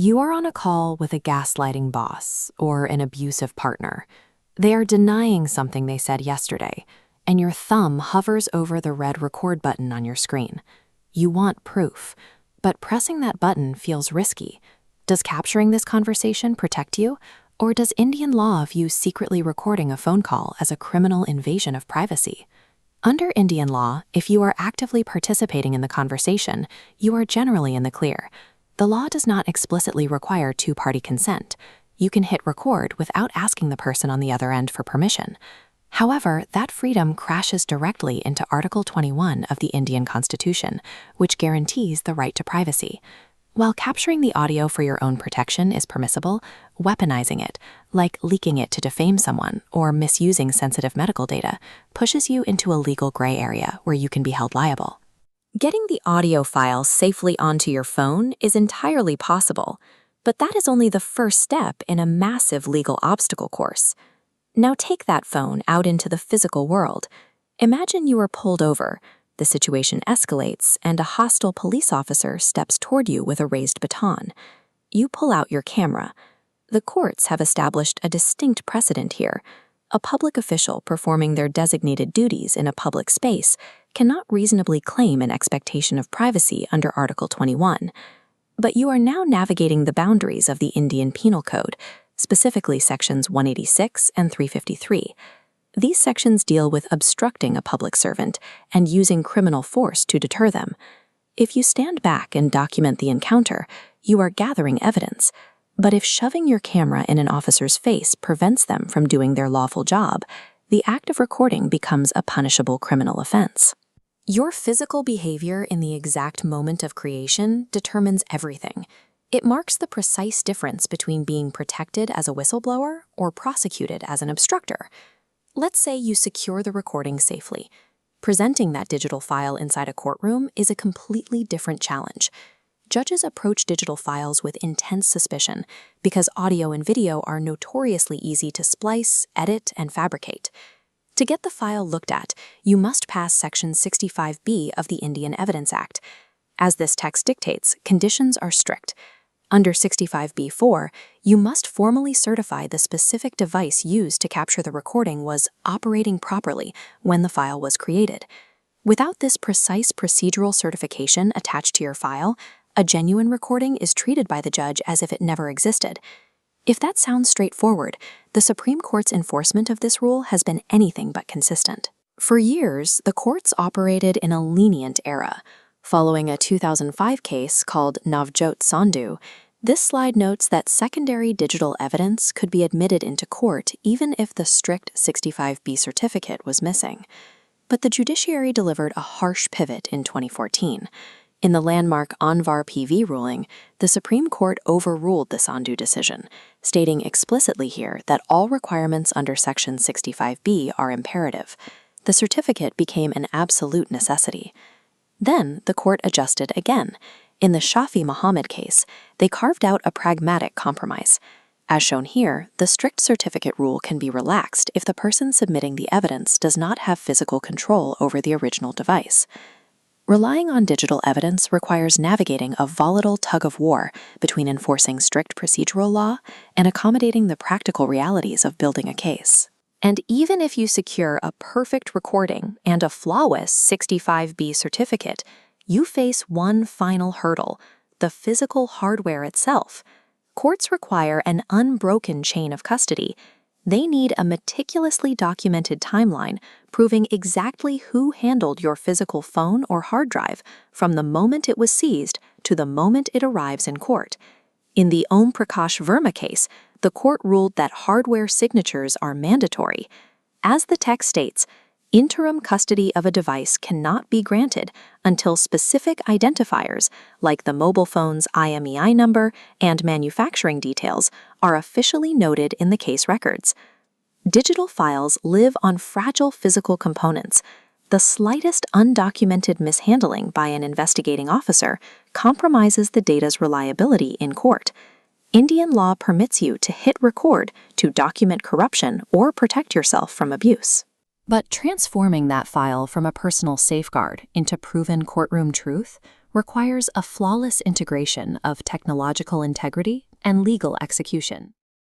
You are on a call with a gaslighting boss or an abusive partner. They are denying something they said yesterday, and your thumb hovers over the red record button on your screen. You want proof, but pressing that button feels risky. Does capturing this conversation protect you, or does Indian law view secretly recording a phone call as a criminal invasion of privacy? Under Indian law, if you are actively participating in the conversation, you are generally in the clear. The law does not explicitly require two-party consent. You can hit record without asking the person on the other end for permission. However, that freedom crashes directly into Article 21 of the Indian Constitution, which guarantees the right to privacy. While capturing the audio for your own protection is permissible, weaponizing it, like leaking it to defame someone or misusing sensitive medical data, pushes you into a legal gray area where you can be held liable. Getting the audio file safely onto your phone is entirely possible, but that is only the first step in a massive legal obstacle course. Now take that phone out into the physical world. Imagine you are pulled over. The situation escalates, and a hostile police officer steps toward you with a raised baton. You pull out your camera. The courts have established a distinct precedent here. A public official performing their designated duties in a public space cannot reasonably claim an expectation of privacy under Article 21. But you are now navigating the boundaries of the Indian Penal Code, specifically Sections 186 and 353. These sections deal with obstructing a public servant and using criminal force to deter them. If you stand back and document the encounter, you are gathering evidence. But if shoving your camera in an officer's face prevents them from doing their lawful job, the act of recording becomes a punishable criminal offense. Your physical behavior in the exact moment of creation determines everything. It marks the precise difference between being protected as a whistleblower or prosecuted as an obstructor. Let's say you secure the recording safely. Presenting that digital file inside a courtroom is a completely different challenge. Judges approach digital files with intense suspicion because audio and video are notoriously easy to splice, edit, and fabricate. To get the file looked at, you must pass Section 65B of the Indian Evidence Act. As this text dictates, conditions are strict. Under 65B4, you must formally certify the specific device used to capture the recording was operating properly when the file was created. Without this precise procedural certification attached to your file, a genuine recording is treated by the judge as if it never existed. If that sounds straightforward, the Supreme Court's enforcement of this rule has been anything but consistent. For years, the courts operated in a lenient era. Following a 2005 case called Navjot Sandhu, this slide notes that secondary digital evidence could be admitted into court even if the strict 65B certificate was missing. But the judiciary delivered a harsh pivot in 2014. In the landmark Anvar PV ruling, the Supreme Court overruled the Sandhu decision, stating explicitly here that all requirements under Section 65B are imperative. The certificate became an absolute necessity. Then the court adjusted again. In the Shafi Muhammad case, they carved out a pragmatic compromise. As shown here, the strict certificate rule can be relaxed if the person submitting the evidence does not have physical control over the original device. Relying on digital evidence requires navigating a volatile tug-of-war between enforcing strict procedural law and accommodating the practical realities of building a case. And even if you secure a perfect recording and a flawless 65B certificate, you face one final hurdle: the physical hardware itself. Courts require an unbroken chain of custody. They need a meticulously documented timeline proving exactly who handled your physical phone or hard drive from the moment it was seized to the moment it arrives in court. In the Om Prakash Verma case, the court ruled that hardware signatures are mandatory. As the text states, interim custody of a device cannot be granted until specific identifiers, like the mobile phone's IMEI number and manufacturing details, are officially noted in the case records. Digital files live on fragile physical components. The slightest undocumented mishandling by an investigating officer compromises the data's reliability in court. Indian law permits you to hit record to document corruption or protect yourself from abuse. But transforming that file from a personal safeguard into proven courtroom truth requires a flawless integration of technological integrity and legal execution.